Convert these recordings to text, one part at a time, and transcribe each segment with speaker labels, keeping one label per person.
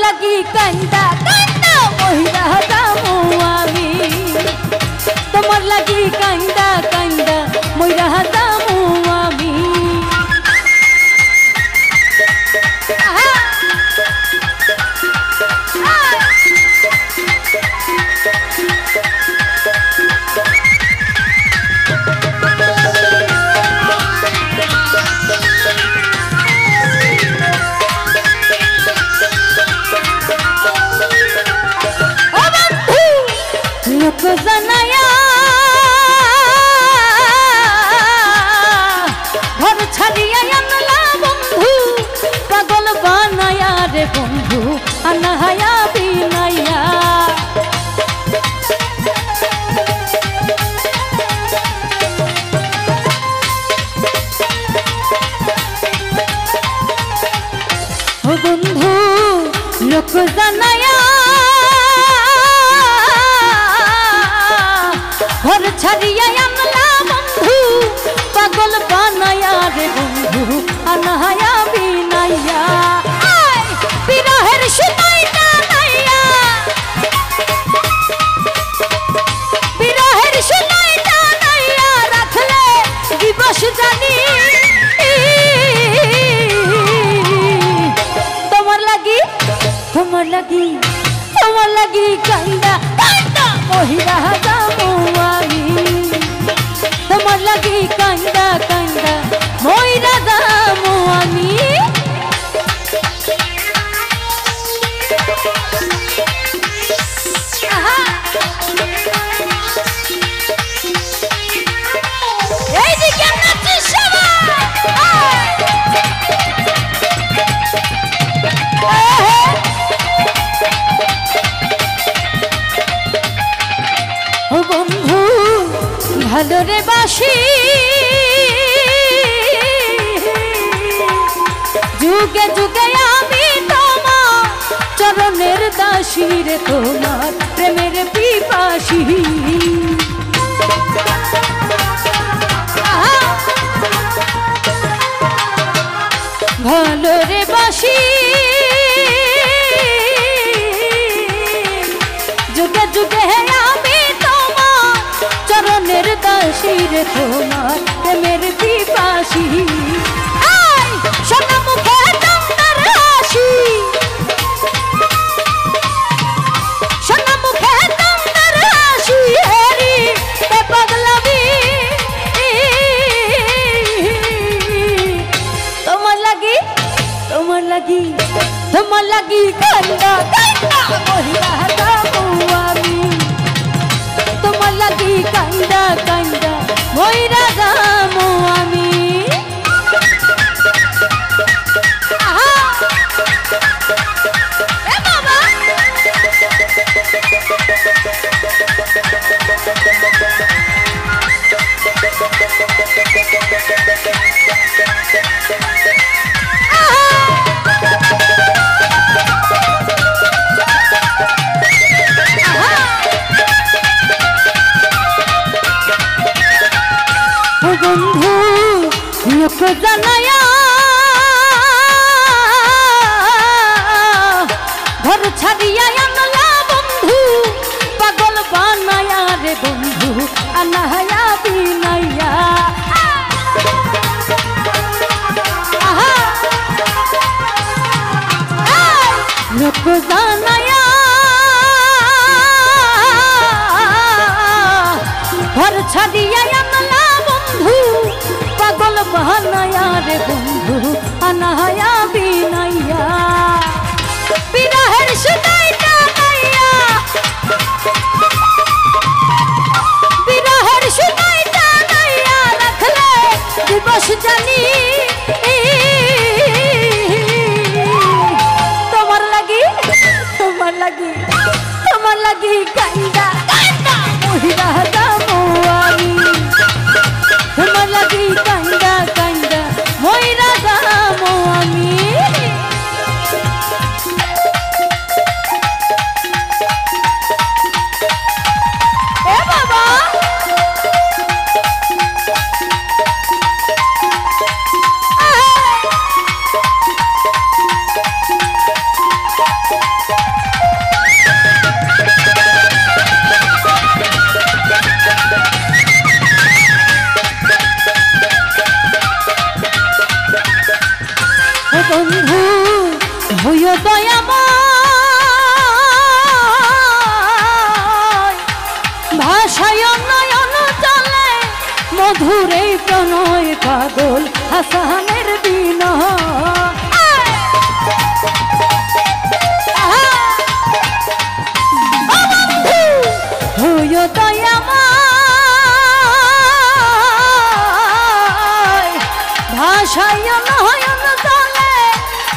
Speaker 1: লাগি কান্দা কান্দা মহিলা যামু আমি তোমার লাগি কান্দা কান্দা মহিলা যামু আমি लोक जनाया घर छाड़िया आनला बंधु पागल बनाया रे बंधु अनहाया बिनाया ओ बंधु लोक जनाया घर छड़िया आनला बंधु पागल बनाया रे बंधु अनहाया बिनाया बिरहेर सुनाइता नाइया बिरहेर सुनाइता नाइया रखले दिवस जानी তোমার লাগি কান্দা কান্দা মহিলা যামু আমি তোমার লাগি কান্দা কান্দা মহিলা যামু আমি এই যে কেমন আছিস ও বন্ধু ভালো রে বাসি যুগে যুগে আমি তোমার চরণের দাসী রে তোমার প্রেমের পিপাসী ভালো রে বাসি যুগে যুগে আমি তোমার চরণের দাসী রে তোমার প্রেমের পিপাসী সোনা মুখে তোমার হাসি সোনা মুখে তোমার হাসি হেরি তে পাগলামি তোমার লাগি কান্দা কান্দা মহিলা যামু আমি তোমার লাগি কান্দা কান্দা মহিলা যামু আমি बंधु लोक जनाया घर छड़िया आनला बंधु पागल बनाया रे बंधु अनहाया बिनाया लोक जनाया घर छड़िया आनला पागल बनाया रे बंधु अनहाया बिनाया बिरहेर सुनाइता नाइया बिरहेर सुनाइता नाइया रखले दिवस जानी তোমার লাগি কান্দা কান্দা মহিলা যামু আমি তোমার লাগি কান্দা কান্দা মহিলা যামু আমি প্রণয় পাগল হাসানের বিনয় হইও দয়াময় ভাষায় নয়ন জলে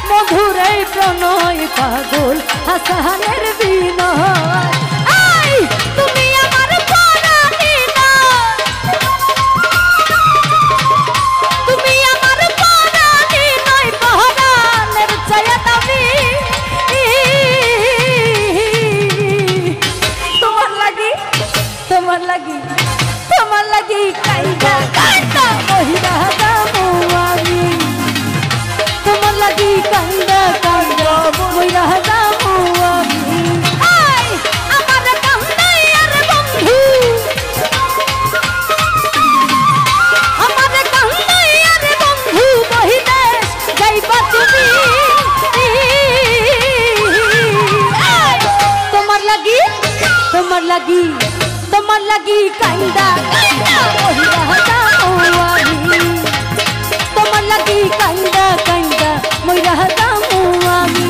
Speaker 1: মধুর এই প্রণয় পাগল হাসানের বিনয় তুমি আমার পরাণী না তুমি আমার পরাণী নয় পরাণের ছায়া দামি তোমার লাগি কাইন্দা কাইন্দা মহিলা যাবো আমি তোমার লাগি কাইন্দা কাইন্দা মহিলা যাবো আমি আমার কান্দাই আর বন্ধু আমার কান্দাই আর বন্ধু বহিদেশ যাইবা তুমি তোমার লাগি কাইন্দা কাইন্দা মহিলা যাবো আমি তোমার লাগি কাইন্দা কাইন্দা মহিলা যাবো আমি